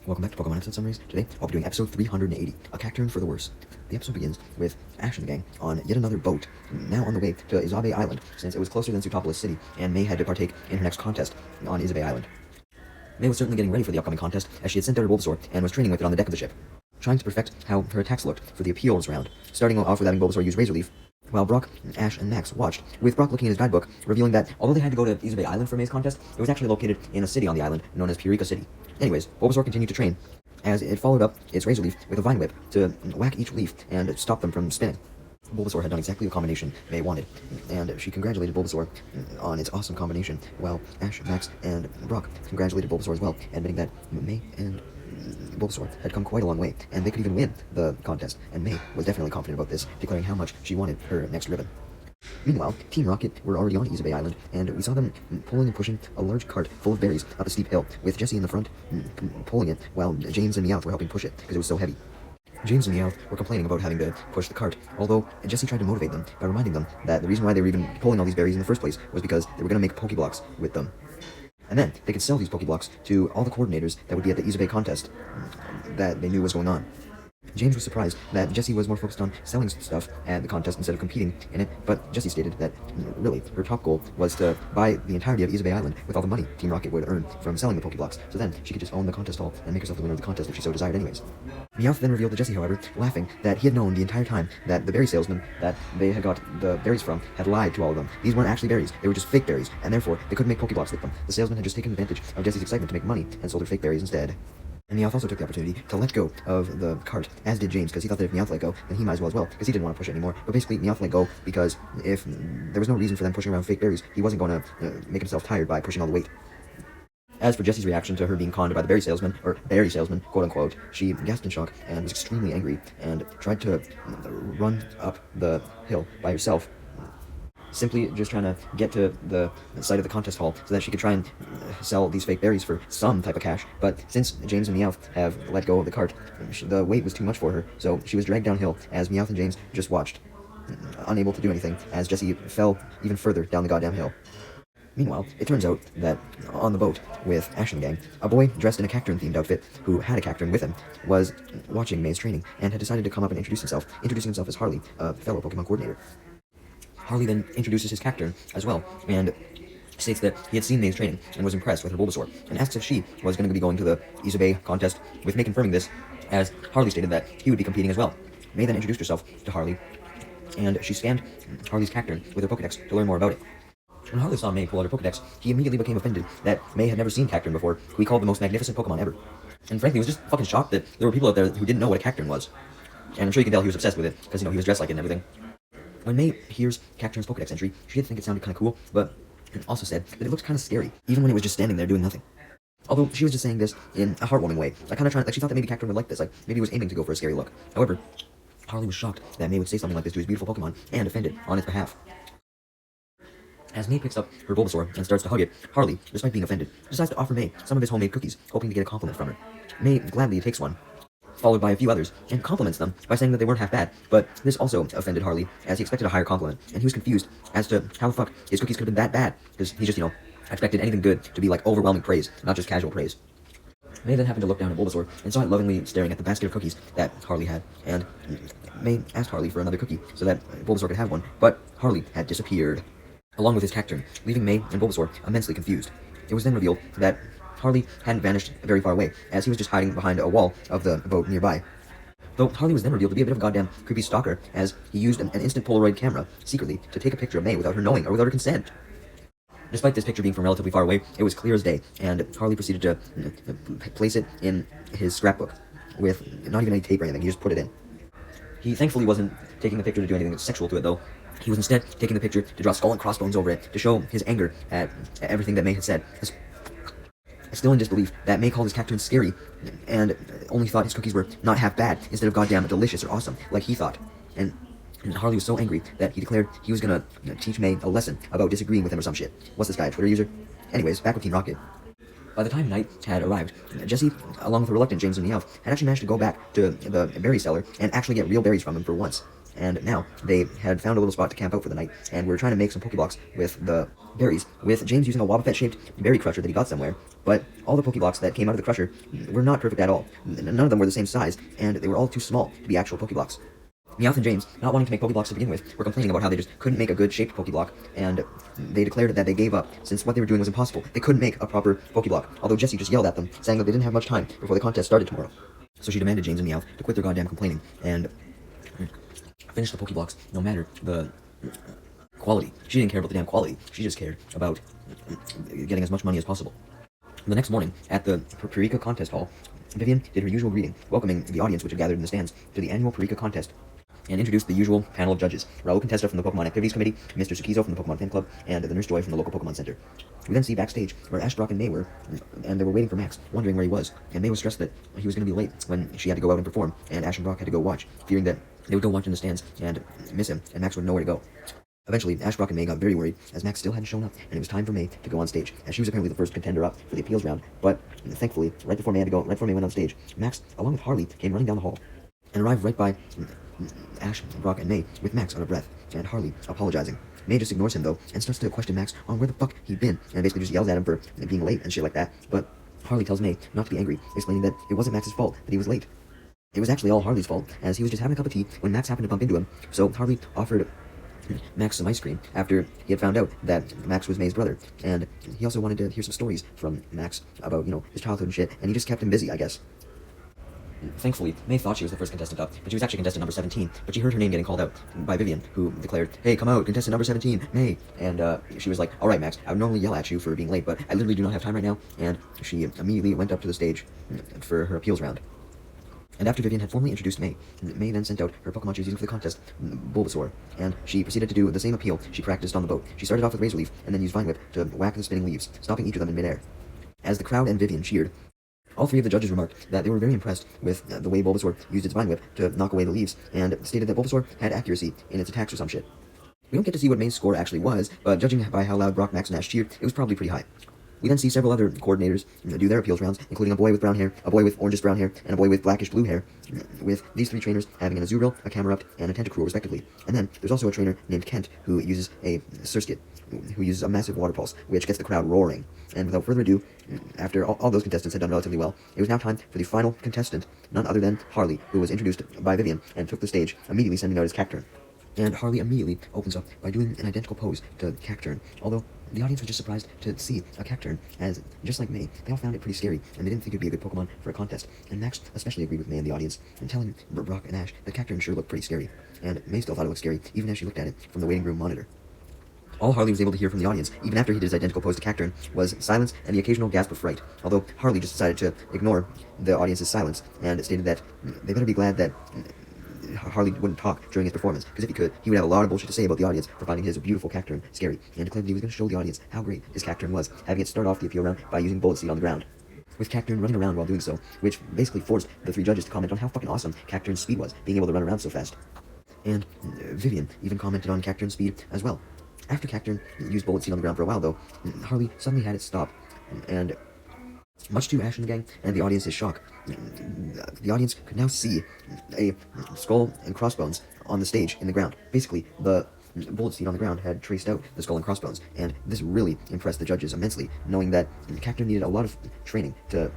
Welcome back to Pokemon episode summaries. Today, I'll be doing episode 380, A Cacturn for the Worse. The episode begins with Ash and the gang on yet another boat, now on the way to Izabe Island, since it was closer than Sutopolis City, and May had to partake in her next contest on Izabe Island. May was certainly getting ready for the upcoming contest, as she had sent out her Bulbasaur and was training with it on the deck of the ship, trying to perfect how her attacks looked for the appeals round, starting off with having Bulbasaur use Razor Leaf, while Brock, Ash, and Max watched, with Brock looking at his guidebook, revealing that although they had to go to Izabe Island for May's contest, it was actually located in a city on the island known as Purika City. Anyways, Bulbasaur continued to train, as it followed up its Razor Leaf with a Vine Whip to whack each leaf and stop them from spinning. Bulbasaur had done exactly the combination May wanted, and she congratulated Bulbasaur on its awesome combination, while Ash, Max, and Brock congratulated Bulbasaur as well, admitting that May and Bulbasaur had come quite a long way, and they could even win the contest, and May was definitely confident about this, declaring how much she wanted her next ribbon. Meanwhile, Team Rocket were already on Izabe Island, and we saw them pulling and pushing a large cart full of berries up a steep hill, with Jessie in the front pulling it, while James and Meowth were helping push it, because it was so heavy. James and Meowth were complaining about having to push the cart, although Jessie tried to motivate them by reminding them that the reason why they were even pulling all these berries in the first place was because they were going to make Pokeblocks with them. And then they could sell these Pokeblocks to all the coordinators that would be at the Izabe contest that they knew was going on. James was surprised that Jessie was more focused on selling stuff at the contest instead of competing in it, but Jessie stated that, really, her top goal was to buy the entirety of Izabe Island with all the money Team Rocket would earn from selling the Pokeblocks, so then she could just own the contest hall and make herself the winner of the contest if she so desired anyways. Meowth then revealed to Jessie, however, laughing, that he had known the entire time that the berry salesman that they had got the berries from had lied to all of them. These weren't actually berries, they were just fake berries, and therefore they couldn't make Pokeblocks with them. The salesman had just taken advantage of Jessie's excitement to make money and sold her fake berries instead. And Meowth also took the opportunity to let go of the cart, as did James, because he thought that if Meowth let go, then he might as well, because he didn't want to push it anymore. But basically, Meowth let go because if there was no reason for them pushing around fake berries, he wasn't going to make himself tired by pushing all the weight. As for Jessie's reaction to her being conned by the berry salesman, quote-unquote, she gasped in shock and was extremely angry, and tried to run up the hill by herself, simply just trying to get to the site of the contest hall so that she could try and sell these fake berries for some type of cash. But since James and Meowth have let go of the cart, the weight was too much for her, so she was dragged downhill as Meowth and James just watched, unable to do anything, as Jessie fell even further down the goddamn hill. Meanwhile, it turns out that on the boat with Ash and the gang, a boy dressed in a Cacturn-themed outfit, who had a Cacturn with him, was watching May's training and had decided to come up and introducing himself as Harley, a fellow Pokemon coordinator. Harley then introduces his Cacturn as well, and states that he had seen May's training and was impressed with her Bulbasaur, and asks if she was going to be going to the Izabe contest, with May confirming this, as Harley stated that he would be competing as well. May then introduced herself to Harley, and she scanned Harley's Cacturn with her Pokedex to learn more about it. When Harley saw May pull out her Pokedex, he immediately became offended that May had never seen Cacturn before, who he called the most magnificent Pokemon ever. And frankly, he was just fucking shocked that there were people out there who didn't know what a Cacturn was. And I'm sure you can tell he was obsessed with it, because, he was dressed like it and everything. When May hears Cacturn's Pokedex entry, she did think it sounded kind of cool, but also said that it looked kind of scary, even when it was just standing there doing nothing. Although she was just saying this in a heartwarming way, she thought that maybe Cacturn would like this, maybe he was aiming to go for a scary look. However, Harley was shocked that May would say something like this to his beautiful Pokemon, and offended on its behalf. As May picks up her Bulbasaur and starts to hug it, Harley, despite being offended, decides to offer May some of his homemade cookies, hoping to get a compliment from her. May gladly takes one, followed by a few others, and compliments them by saying that they weren't half bad, but this also offended Harley, as he expected a higher compliment, and he was confused as to how the fuck his cookies could have been that bad, because he just, expected anything good to be like overwhelming praise, not just casual praise. May then happened to look down at Bulbasaur, and saw it lovingly staring at the basket of cookies that Harley had, and May asked Harley for another cookie, so that Bulbasaur could have one, but Harley had disappeared, along with his Cacturn, leaving May and Bulbasaur immensely confused. It was then revealed that Harley hadn't vanished very far away, as he was just hiding behind a wall of the boat nearby. Though Harley was then revealed to be a bit of a goddamn creepy stalker, as he used an instant Polaroid camera, secretly, to take a picture of May without her knowing or without her consent. Despite this picture being from relatively far away, it was clear as day, and Harley proceeded to place it in his scrapbook, with not even any tape or anything, he just put it in. He thankfully wasn't taking the picture to do anything sexual to it, though. He was instead taking the picture to draw skull and crossbones over it, to show his anger at everything that May had said. Still in disbelief that May called his Cacturn scary, and only thought his cookies were not half bad, instead of goddamn delicious or awesome, like he thought. And Harley was so angry that he declared he was gonna teach May a lesson about disagreeing with him or some shit. What's this guy, a Twitter user? Anyways, back with Team Rocket. By the time night had arrived, Jessie, along with the reluctant James and Meowth, had actually managed to go back to the berry seller and actually get real berries from him for once. and now they had found a little spot to camp out for the night, and were trying to make some Pokeblocks with the berries, with James using a Wobbuffet-shaped berry crusher that he got somewhere, but all the Pokeblocks that came out of the crusher were not perfect at all. None of them were the same size, and they were all too small to be actual Pokeblocks. Meowth and James, not wanting to make Pokeblocks to begin with, were complaining about how they just couldn't make a good shaped Pokeblock, and they declared that they gave up, since what they were doing was impossible. They couldn't make a proper Pokeblock, although Jessie just yelled at them, saying that they didn't have much time before the contest started tomorrow. So she demanded James and Meowth to quit their goddamn complaining, and finish the Pokeblocks, no matter the quality. She didn't care about the damn quality, she just cared about getting as much money as possible. The next morning, at the Parika Contest Hall, Vivian did her usual greeting, welcoming the audience which had gathered in the stands to the annual Parika Contest, and introduced the usual panel of judges: Raul Contesta from the Pokemon Activities Committee, Mr. Sukizo from the Pokemon Fan Club, and the Nurse Joy from the local Pokemon Center. We then see backstage where Ash, Brock, and May were, and they were waiting for Max, wondering where he was, and May was stressed that he was going to be late when she had to go out and perform, and Ash and Brock had to go watch, fearing that they would go watch in the stands and miss him, and Max would know where to go. Eventually, Ash, Brock, and May got very worried, as Max still hadn't shown up, and it was time for May to go on stage, as she was apparently the first contender up for the appeals round. But thankfully, right before May went on stage, Max, along with Harley, came running down the hall, and arrived right by Ash, Brock, and May, with Max out of breath, and Harley apologizing. May just ignores him, though, and starts to question Max on where the fuck he'd been, and basically just yells at him for being late and shit like that. But Harley tells May not to be angry, explaining that it wasn't Max's fault that he was late. It was actually all Harley's fault, as he was just having a cup of tea when Max happened to bump into him, so Harley offered Max some ice cream after he had found out that Max was May's brother, and he also wanted to hear some stories from Max about, his childhood and shit, and he just kept him busy, I guess. Thankfully, May thought she was the first contestant up, but she was actually contestant number 17, but she heard her name getting called out by Vivian, who declared, "Hey, come out, contestant number 17, May," and she was like, "Alright, Max, I would normally yell at you for being late, but I literally do not have time right now," and she immediately went up to the stage for her appeals round. And after Vivian had formally introduced May, May then sent out her Pokemon she's using for the contest, Bulbasaur, and she proceeded to do the same appeal she practiced on the boat. She started off with Razor Leaf, and then used Vine Whip to whack the spinning leaves, stopping each of them in midair. As the crowd and Vivian cheered, all three of the judges remarked that they were very impressed with the way Bulbasaur used its Vine Whip to knock away the leaves, and stated that Bulbasaur had accuracy in its attacks or some shit. We don't get to see what May's score actually was, but judging by how loud Brock, Max, and Ash cheered, it was probably pretty high. We then see several other coordinators do their appeals rounds, including a boy with brown hair, a boy with orangish brown hair, and a boy with blackish blue hair, with these three trainers having an Azurill, a Camerupt, and a Tentacruel respectively. And then there's also a trainer named Kent who uses a Surskit, who uses a massive water pulse, which gets the crowd roaring. And without further ado, after all those contestants had done relatively well, it was now time for the final contestant, none other than Harley, who was introduced by Vivian and took the stage, immediately sending out his Cacturn. And Harley immediately opens up by doing an identical pose to Cacturn, although the audience was just surprised to see a Cacturn, as, just like May, they all found it pretty scary, and they didn't think it'd be a good Pokemon for a contest. And Max especially agreed with May and the audience, and telling Brock and Ash that Cacturn sure looked pretty scary. And May still thought it looked scary, even as she looked at it from the waiting room monitor. All Harley was able to hear from the audience, even after he did his identical pose to Cacturn, was silence and the occasional gasp of fright, although Harley just decided to ignore the audience's silence, and stated that they better be glad that Harley wouldn't talk during his performance, because if he could, he would have a lot of bullshit to say about the audience for finding his beautiful Cacturn scary, and declared that he was going to show the audience how great his Cacturn was, having it start off the appeal round by using Bullet Seed on the ground, with Cacturn running around while doing so, which basically forced the three judges to comment on how fucking awesome Cacturn's speed was, being able to run around so fast. And Vivian even commented on Cacturn's speed as well. After Cacturn used Bullet Seed on the ground for a while, though, Harley suddenly had it stop, and much to Ash and the gang and the audience's shock, the audience could now see a skull and crossbones on the stage in the ground. Basically, the Bullet Seed on the ground had traced out the skull and crossbones, and this really impressed the judges immensely, knowing that Cacturn needed a lot of training to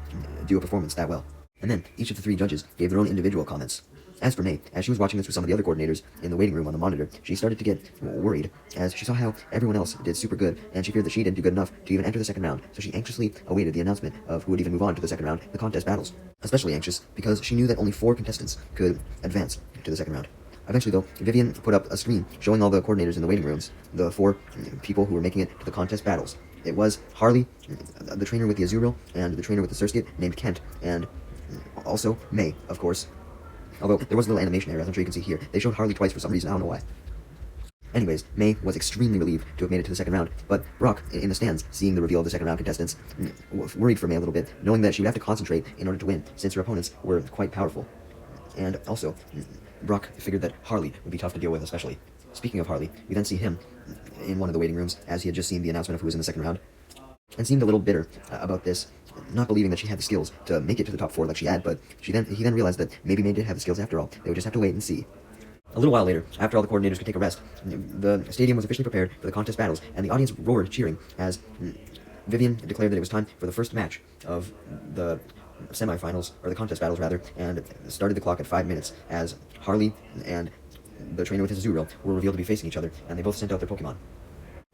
do a performance that well. And then, each of the three judges gave their own individual comments. As for May, as she was watching this with some of the other coordinators in the waiting room on the monitor, she started to get worried, as she saw how everyone else did super good, and she feared that she didn't do good enough to even enter the second round, so she anxiously awaited the announcement of who would even move on to the second round, the contest battles. Especially anxious, because she knew that only 4 contestants could advance to the second round. Eventually, though, Vivian put up a screen showing all the coordinators in the waiting rooms, the 4 people who were making it to the contest battles. It was Harley, the trainer with the Azurill, and the trainer with the Surskit, named Kent, and also May, of course. Although, there was a little animation error, as I'm sure you can see here. They showed Harley twice for some reason, I don't know why. Anyways, May was extremely relieved to have made it to the second round, but Brock, in the stands, seeing the reveal of the second round contestants, worried for May a little bit, knowing that she would have to concentrate in order to win, since her opponents were quite powerful. And also, Brock figured that Harley would be tough to deal with, especially. Speaking of Harley, we then see him in one of the waiting rooms, as he had just seen the announcement of who was in the second round, and seemed a little bitter about this, not believing that she had the skills to make it to the top 4 like she had, but he then realized that maybe May did have the skills after all. They would just have to wait and see. A little while later, after all the coordinators could take a rest, the stadium was officially prepared for the contest battles, and the audience roared cheering as Vivian declared that it was time for the first match of the semifinals, or the contest battles rather, and started the clock at 5 minutes as Harley and the trainer with his Azurill were revealed to be facing each other, and they both sent out their Pokemon.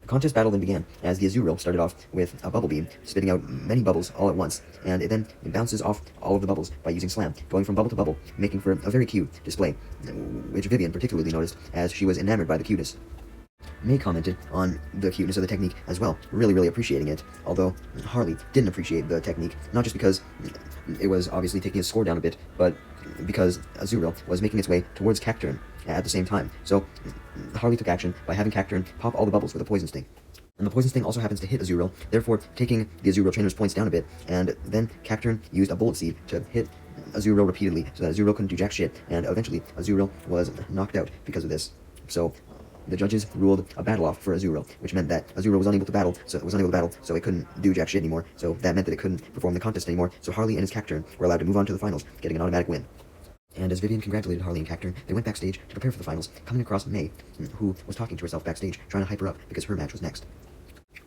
The contest battle then began, as the Azurill started off with a bubble beam, spitting out many bubbles all at once, and it then bounces off all of the bubbles by using Slam, going from bubble to bubble, making for a very cute display, which Vivian particularly noticed, as she was enamored by the cuteness. May commented on the cuteness of the technique as well, really appreciating it, although Harley didn't appreciate the technique, not just because it was obviously taking his score down a bit, but because Azurill was making its way towards Cacturne at the same time. So Harley took action by having Cacturne pop all the bubbles with a Poison Sting. And the Poison Sting also happens to hit Azurill, therefore taking the Azurill trainer's points down a bit, and then Cacturne used a Bullet Seed to hit Azurill repeatedly, so that Azurill couldn't do jack shit, and eventually Azurill was knocked out because of this. So the judges ruled a battle off for Azurill, which meant that Azurill was unable to battle, so it couldn't do jack shit anymore, so that meant that it couldn't perform the contest anymore, so Harley and his Cacturne were allowed to move on to the finals, getting an automatic win. And as Vivian congratulated Harley and Cacturne, they went backstage to prepare for the finals, coming across May, who was talking to herself backstage, trying to hype her up because her match was next.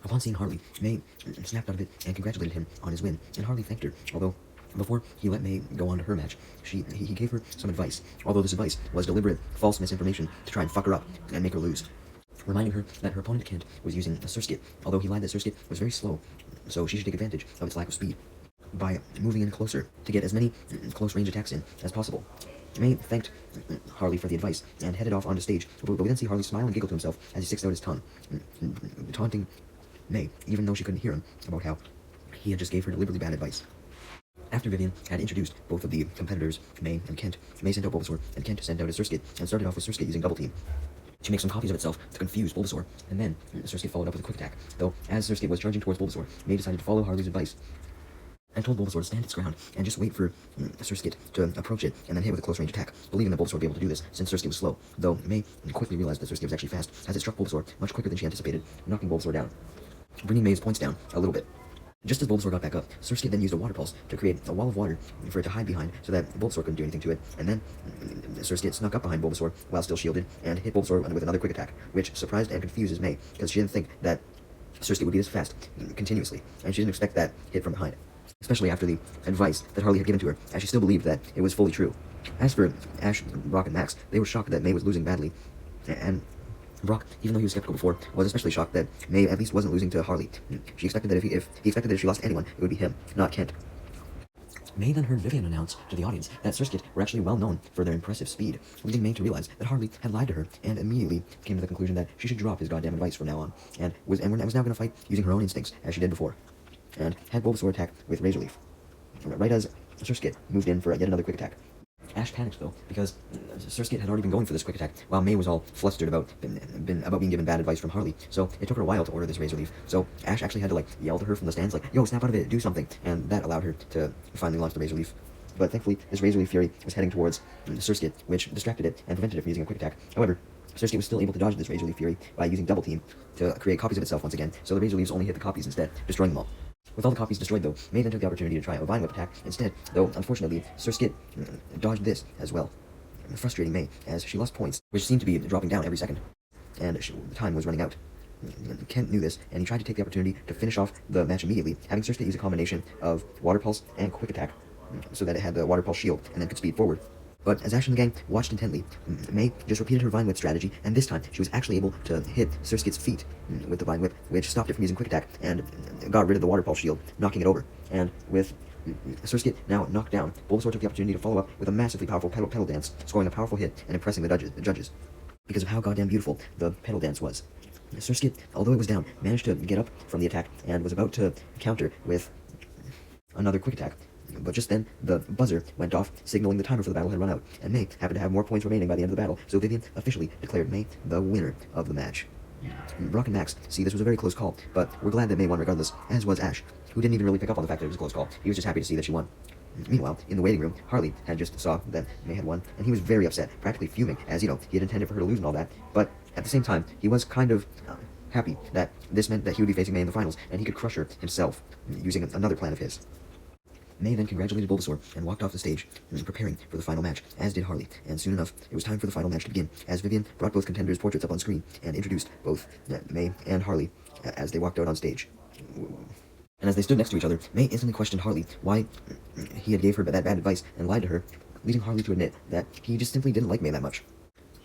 Upon seeing Harley, May snapped out of it and congratulated him on his win, and Harley thanked her, although before he let May go on to her match, he gave her some advice, although this advice was deliberate, false misinformation to try and fuck her up and make her lose, reminding her that her opponent Kent was using a Surskit, although he lied that Surskit was very slow, so she should take advantage of its lack of speed by moving in closer to get as many close-range attacks in as possible. May thanked Harley for the advice and headed off onto stage, but we then see Harley smile and giggle to himself as he sticks out his tongue, taunting May, even though she couldn't hear him, about how he had just gave her deliberately bad advice. After Vivian had introduced both of the competitors, May and Kent, May sent out Bulbasaur, and Kent sent out his Surskit, and started off with Surskit using Double Team. She makes some copies of itself to confuse Bulbasaur, and then Surskit followed up with a Quick Attack, though as Surskit was charging towards Bulbasaur, May decided to follow Harley's advice and told Bulbasaur to stand its ground and just wait for Surskit to approach it and then hit with a close-range attack, believing that Bulbasaur would be able to do this since Surskit was slow, though May quickly realized that Surskit was actually fast as it struck Bulbasaur much quicker than she anticipated, knocking Bulbasaur down, bringing May's points down a little bit. Just as Bulbasaur got back up, Surskit then used a Water Pulse to create a wall of water for it to hide behind so that Bulbasaur couldn't do anything to it, and then Surskit snuck up behind Bulbasaur while still shielded and hit Bulbasaur with another Quick Attack, which surprised and confuses May, because she didn't think that Surskit would be this fast continuously, and she didn't expect that hit from behind, especially after the advice that Harley had given to her, as she still believed that it was fully true. As for Ash, Brock, and Max, they were shocked that May was losing badly, and Brock, even though he was skeptical before, was especially shocked that May at least wasn't losing to Harley. She expected that if he expected that if she lost to anyone, it would be him, not Kent. May then heard Vivian announce to the audience that Surskit were actually well known for their impressive speed, leading May to realize that Harley had lied to her, and immediately came to the conclusion that she should drop his goddamn advice from now on, and was now going to fight using her own instincts, as she did before, and had Bulbasaur attack with Razor Leaf, right as Surskit moved in for yet another Quick Attack. Ash panicked, though, because Surskit had already been going for this Quick Attack, while May was all flustered about being given bad advice from Harley, so it took her a while to order this Razor Leaf. So Ash actually had to, yell to her from the stands, yo, snap out of it, do something, and that allowed her to finally launch the Razor Leaf. But thankfully, this Razor Leaf Fury was heading towards Surskit, which distracted it and prevented it from using a Quick Attack. However, Surskit was still able to dodge this Razor Leaf Fury by using Double Team to create copies of itself once again, so the Razor Leaves only hit the copies instead, destroying them all. With all the copies destroyed, though, May then took the opportunity to try a Vine Whip attack instead, though unfortunately, Surskit dodged this as well, frustrating May as she lost points, which seemed to be dropping down every second, and the time was running out. Kent knew this, and he tried to take the opportunity to finish off the match immediately, having Surskit use a combination of Water Pulse and Quick Attack, so that it had the Water Pulse shield and then could speed forward. But as Ash and the gang watched intently, May just repeated her Vine Whip strategy, and this time she was actually able to hit Surskit's feet with the Vine Whip, which stopped it from using Quick Attack and got rid of the Water Pulse shield, knocking it over. And with Surskit now knocked down, Bulbasaur took the opportunity to follow up with a massively powerful Petal Dance, scoring a powerful hit and impressing the judges, because of how goddamn beautiful the Petal Dance was. Surskit, although it was down, managed to get up from the attack and was about to counter with another Quick Attack. But just then, the buzzer went off, signaling the timer for the battle had run out, and May happened to have more points remaining by the end of the battle, so Vivian officially declared May the winner of the match. Brock and Max see this was a very close call, but we're glad that May won regardless, as was Ash, who didn't even really pick up on the fact that it was a close call. He was just happy to see that she won. Meanwhile, in the waiting room, Harley had just saw that May had won, and he was very upset, practically fuming, as, he had intended for her to lose and all that, but at the same time, he was kind of happy that this meant that he would be facing May in the finals, and he could crush her himself, using another plan of his. May then congratulated Bulbasaur and walked off the stage, preparing for the final match, as did Harley, and soon enough, it was time for the final match to begin, as Vivian brought both contenders' portraits up on screen and introduced both May and Harley as they walked out on stage. And as they stood next to each other, May instantly questioned Harley why he had gave her that bad advice and lied to her, leading Harley to admit that he just simply didn't like May that much.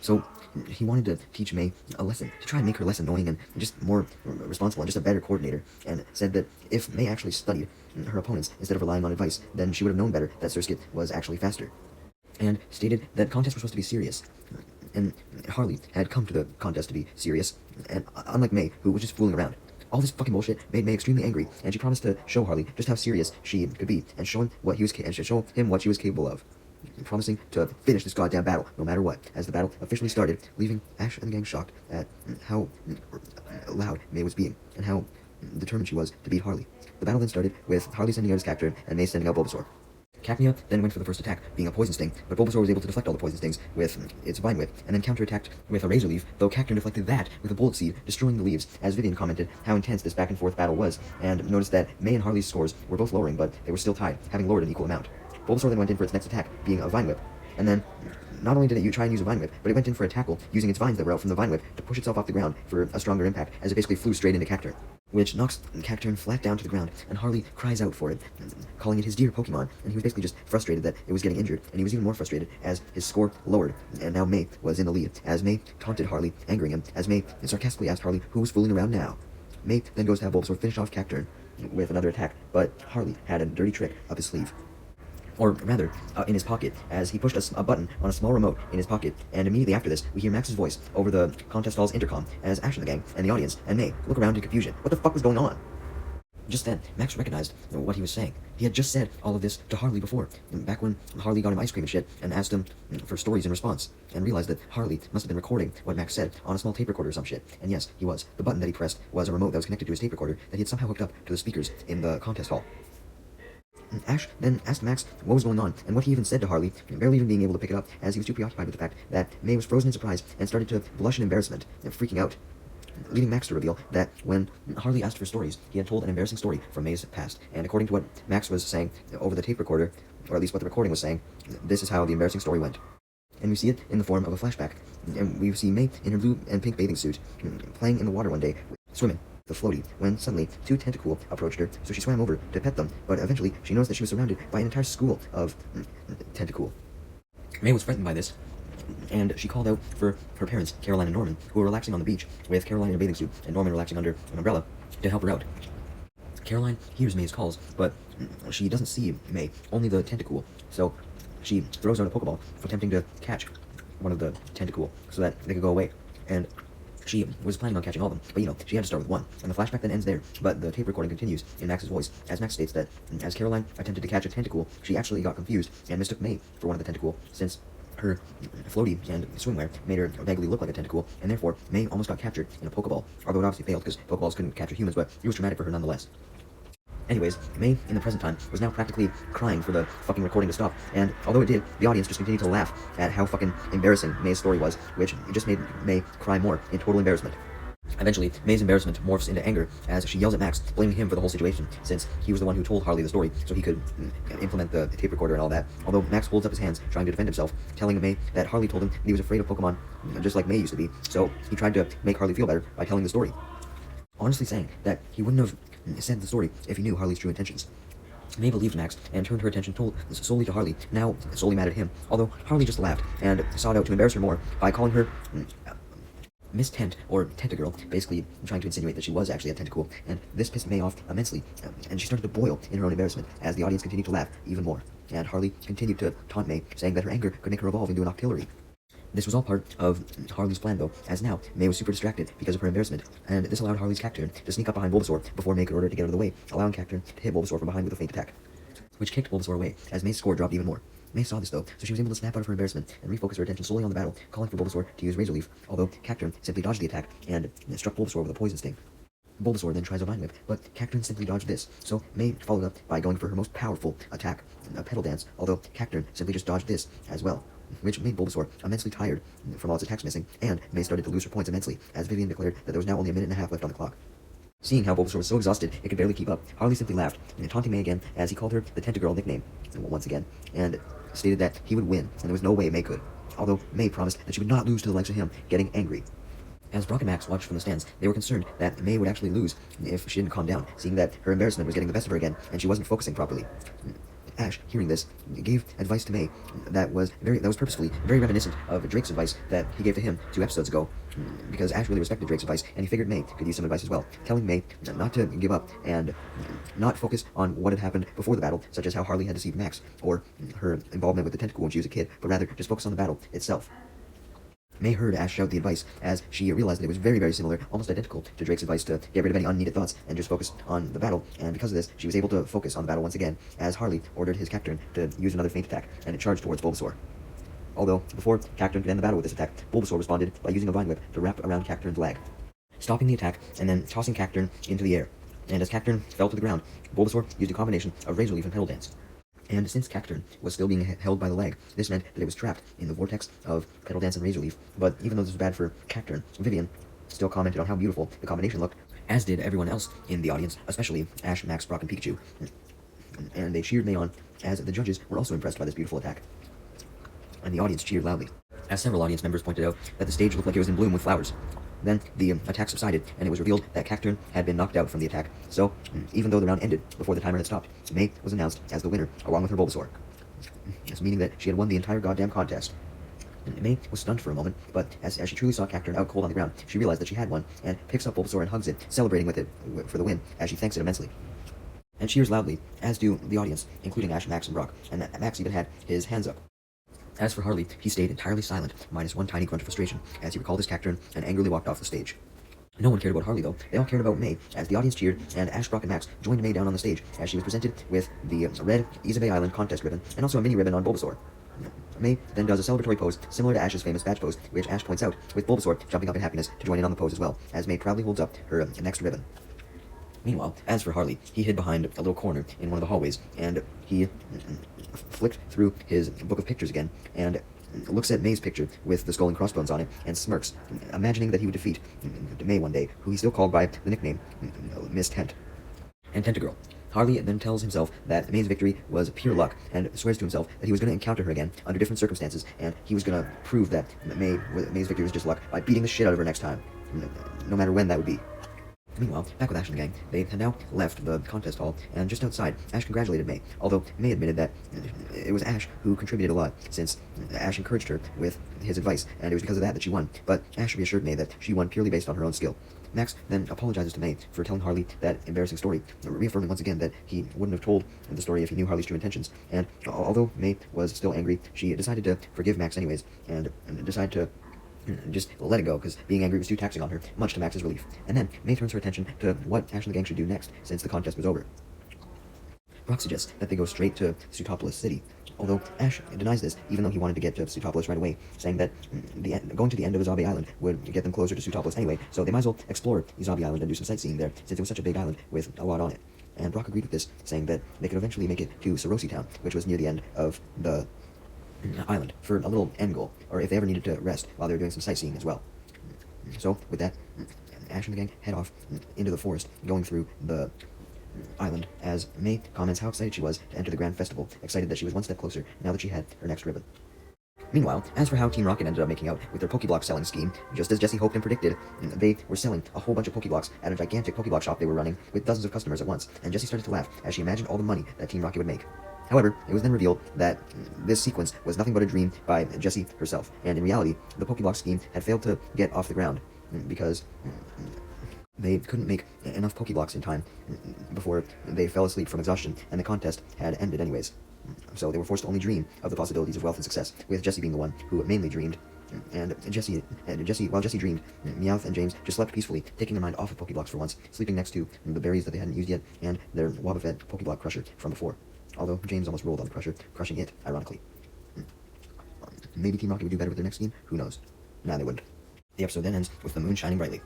So he wanted to teach May a lesson, to try and make her less annoying and just more responsible and just a better coordinator, and said that if May actually studied her opponents instead of relying on advice, then she would have known better that Surskit was actually faster. And stated that contests were supposed to be serious. And Harley had come to the contest to be serious, and unlike May, who was just fooling around. All this fucking bullshit made May extremely angry, and she promised to show Harley just how serious she could be, and show him what she was capable of, promising to finish this goddamn battle, no matter what, as the battle officially started, leaving Ash and the gang shocked at how loud May was being, and how determined she was to beat Harley. The battle then started, with Harley sending out his Cacturne, and May sending out Bulbasaur. Cacnea then went for the first attack, being a Poison Sting, but Bulbasaur was able to deflect all the Poison Stings with its Vine Whip, and then counterattacked with a Razor Leaf, though Cacturne deflected that with a Bullet Seed, destroying the leaves, as Vivian commented how intense this back-and-forth battle was, and noticed that May and Harley's scores were both lowering, but they were still tied, having lowered an equal amount. Bulbasaur then went in for its next attack, being a Vine Whip, and then not only did it try and use a Vine Whip, but it went in for a tackle, using its vines that were out from the Vine Whip to push itself off the ground for a stronger impact, as it basically flew straight into Cacturne, which knocks Cacturne flat down to the ground, and Harley cries out for it, calling it his dear Pokemon, and he was basically just frustrated that it was getting injured, and he was even more frustrated as his score lowered, and now May was in the lead, as May taunted Harley, angering him, as May sarcastically asked Harley who was fooling around now. May then goes to have Bulbasaur finish off Cacturne with another attack, but Harley had a dirty trick up his sleeve. Or rather, in his pocket, as he pushed a button on a small remote in his pocket, and immediately after this, we hear Max's voice over the contest hall's intercom, as Ash and the gang, and the audience, and May, look around in confusion. What the fuck was going on? Just then, Max recognized what he was saying. He had just said all of this to Harley before, back when Harley got him ice cream and shit, and asked him for stories in response, and realized that Harley must have been recording what Max said on a small tape recorder or some shit. And yes, he was. The button that he pressed was a remote that was connected to his tape recorder that he had somehow hooked up to the speakers in the contest hall. Ash then asked Max what was going on, and what he even said to Harley, barely even being able to pick it up, as he was too preoccupied with the fact that May was frozen in surprise and started to blush in embarrassment, freaking out, leading Max to reveal that when Harley asked for stories, he had told an embarrassing story from May's past, and according to what Max was saying over the tape recorder, or at least what the recording was saying, this is how the embarrassing story went. And we see it in the form of a flashback, and we see May in her blue and pink bathing suit, playing in the water one day, swimming the floaty, when suddenly two Tentacool approached her, so she swam over to pet them, but eventually she noticed that she was surrounded by an entire school of Tentacool. May was frightened by this, and she called out for her parents, Caroline and Norman, who were relaxing on the beach, with Caroline in a bathing suit and Norman relaxing under an umbrella, to help her out. Caroline hears May's calls, but she doesn't see May, only the Tentacool, so she throws out a Pokeball, attempting to catch one of the Tentacool, so that they could go away, and she was planning on catching all of them, but she had to start with one, and the flashback then ends there, but the tape recording continues in Max's voice, as Max states that as Caroline attempted to catch a Tentacool, she actually got confused and mistook May for one of the Tentacool, since her floaty and swimwear made her vaguely look like a Tentacool, and therefore May almost got captured in a Pokeball, although it obviously failed because Pokeballs couldn't capture humans, but it was traumatic for her nonetheless. Anyways, May, in the present time, was now practically crying for the fucking recording to stop, and although it did, the audience just continued to laugh at how fucking embarrassing May's story was, which just made May cry more in total embarrassment. Eventually, May's embarrassment morphs into anger as she yells at Max, blaming him for the whole situation, since he was the one who told Harley the story, so he could implement the tape recorder and all that, although Max holds up his hands, trying to defend himself, telling May that Harley told him that he was afraid of Pokemon, just like May used to be, so he tried to make Harley feel better by telling the story, honestly saying that he wouldn't have said the story if he knew Harley's true intentions. May believed Max and turned her attention solely to Harley, now solely mad at him, although Harley just laughed and sought out to embarrass her more by calling her Miss Tent, or Tentagirl, basically trying to insinuate that she was actually a Tentacool, and this pissed May off immensely, and she started to boil in her own embarrassment as the audience continued to laugh even more, and Harley continued to taunt May, saying that her anger could make her evolve into an Octillery. This was all part of Harley's plan, though, as now May was super distracted because of her embarrassment, and this allowed Harley's Cacturne to sneak up behind Bulbasaur before May could order it to get out of the way, allowing Cacturne to hit Bulbasaur from behind with a feint attack, which kicked Bulbasaur away, as May's score dropped even more. May saw this, though, so she was able to snap out of her embarrassment and refocus her attention solely on the battle, calling for Bulbasaur to use Razor Leaf, although Cacturne simply dodged the attack and struck Bulbasaur with a Poison Sting. Bulbasaur then tries a Vine Whip, but Cacturne simply dodged this, so May followed up by going for her most powerful attack, a Petal Dance, although Cacturne simply just dodged this as well, which made Bulbasaur immensely tired from all its attacks missing, and May started to lose her points immensely, as Vivian declared that there was now only a minute and a half left on the clock. Seeing how Bulbasaur was so exhausted it could barely keep up, Harley simply laughed, taunting May again as he called her the Tentagirl nickname once again, and stated that he would win, and there was no way May could. Although May promised that she would not lose to the likes of him, getting angry. As Brock and Max watched from the stands, they were concerned that May would actually lose if she didn't calm down, seeing that her embarrassment was getting the best of her again, and she wasn't focusing properly. Ash, hearing this, gave advice to May that was purposefully very reminiscent of Drake's advice that he gave to him 2 episodes ago, because Ash really respected Drake's advice, and he figured May could use some advice as well, telling May not to give up and not focus on what had happened before the battle, such as how Harley had deceived Max, or her involvement with the Tentacle when she was a kid, but rather just focus on the battle itself. May heard Ash shout the advice as she realized that it was very, very similar, almost identical to Drake's advice to get rid of any unneeded thoughts and just focus on the battle, and because of this, she was able to focus on the battle once again, as Harley ordered his Cacturn to use another feint attack, and it charged towards Bulbasaur. Although, before Cacturn could end the battle with this attack, Bulbasaur responded by using a Vine Whip to wrap around Cacturn's leg, stopping the attack and then tossing Cacturn into the air. And as Cacturn fell to the ground, Bulbasaur used a combination of Razor Leaf and Petal Dance. And since Cacturn was still being held by the leg, this meant that it was trapped in the vortex of Petal Dance and Razor Leaf. But even though this was bad for Cacturn, Vivian still commented on how beautiful the combination looked, as did everyone else in the audience, especially Ash, Max, Brock, and Pikachu. And they cheered May on, as the judges were also impressed by this beautiful attack. And the audience cheered loudly, as several audience members pointed out that the stage looked like it was in bloom with flowers. Then the attack subsided, and it was revealed that Cacturn had been knocked out from the attack, so even though the round ended before the timer had stopped, May was announced as the winner, along with her Bulbasaur. This meaning that she had won the entire goddamn contest. And May was stunned for a moment, but as she truly saw Cacturn out cold on the ground, she realized that she had won, and picks up Bulbasaur and hugs it, celebrating with it for the win, as she thanks it immensely. And cheers loudly, as do the audience, including Ash, Max, and Brock, and Max even had his hands up. As for Harley, he stayed entirely silent, minus one tiny grunt of frustration, as he recalled his Cacturn and angrily walked off the stage. No one cared about Harley, though. They all cared about May, as the audience cheered, and Ash, Brock, and Max joined May down on the stage, as she was presented with the red Isabelle Island contest ribbon, and also a mini ribbon on Bulbasaur. May then does a celebratory pose, similar to Ash's famous badge pose, which Ash points out, with Bulbasaur jumping up in happiness to join in on the pose as well, as May proudly holds up her next ribbon. Meanwhile, as for Harley, he hid behind a little corner in one of the hallways, and he flicked through his book of pictures again, and looks at May's picture with the skull and crossbones on it, and smirks, imagining that he would defeat May one day, who he still called by the nickname Miss Tent and Tentagirl. Harley then tells himself that May's victory was pure luck, and swears to himself that he was going to encounter her again under different circumstances, and he was going to prove that May's victory was just luck by beating the shit out of her next time, no matter when that would be. Meanwhile, back with Ash and the gang, they had now left the contest hall, and just outside, Ash congratulated May, although May admitted that it was Ash who contributed a lot, since Ash encouraged her with his advice, and it was because of that she won, but Ash reassured May that she won purely based on her own skill. Max then apologizes to May for telling Harley that embarrassing story, reaffirming once again that he wouldn't have told the story if he knew Harley's true intentions, and although May was still angry, she decided to forgive Max anyways, and decided to just let it go, because being angry was too taxing on her, much to Max's relief. And then May turns her attention to what Ash and the gang should do next, since the contest was over. Brock suggests that they go straight to Sutopolis City, although Ash denies this, even though he wanted to get to Sutopolis right away, saying that going to the end of Izabe Island would get them closer to Sutopolis anyway, so they might as well explore Izabe Island and do some sightseeing there, since it was such a big island with a lot on it. And Brock agreed with this, saying that they could eventually make it to Sarosi Town, which was near the end of the island, for a little end goal, or if they ever needed to rest while they were doing some sightseeing as well. So, with that, Ash and the gang head off into the forest, going through the island, as May comments how excited she was to enter the Grand Festival, excited that she was one step closer now that she had her next ribbon. Meanwhile, as for how Team Rocket ended up making out with their Pokeblock selling scheme, just as Jessie hoped and predicted, they were selling a whole bunch of Pokeblocks at a gigantic Pokeblock shop they were running, with dozens of customers at once, and Jessie started to laugh as she imagined all the money that Team Rocket would make. However, it was then revealed that this sequence was nothing but a dream by Jessie herself, and in reality, the Pokeblock scheme had failed to get off the ground, because they couldn't make enough Pokeblocks in time before they fell asleep from exhaustion, and the contest had ended anyways. So they were forced to only dream of the possibilities of wealth and success, with Jessie being the one who mainly dreamed. And while Jessie dreamed, Meowth and James just slept peacefully, taking their mind off of Pokeblocks for once, sleeping next to the berries that they hadn't used yet, and their Wobbuffet Pokeblock Crusher from before. Although James almost rolled on the Crusher, crushing it, ironically. Maybe Team Rocket would do better with their next scheme, who knows? Nah, they wouldn't. The episode then ends with the moon shining brightly.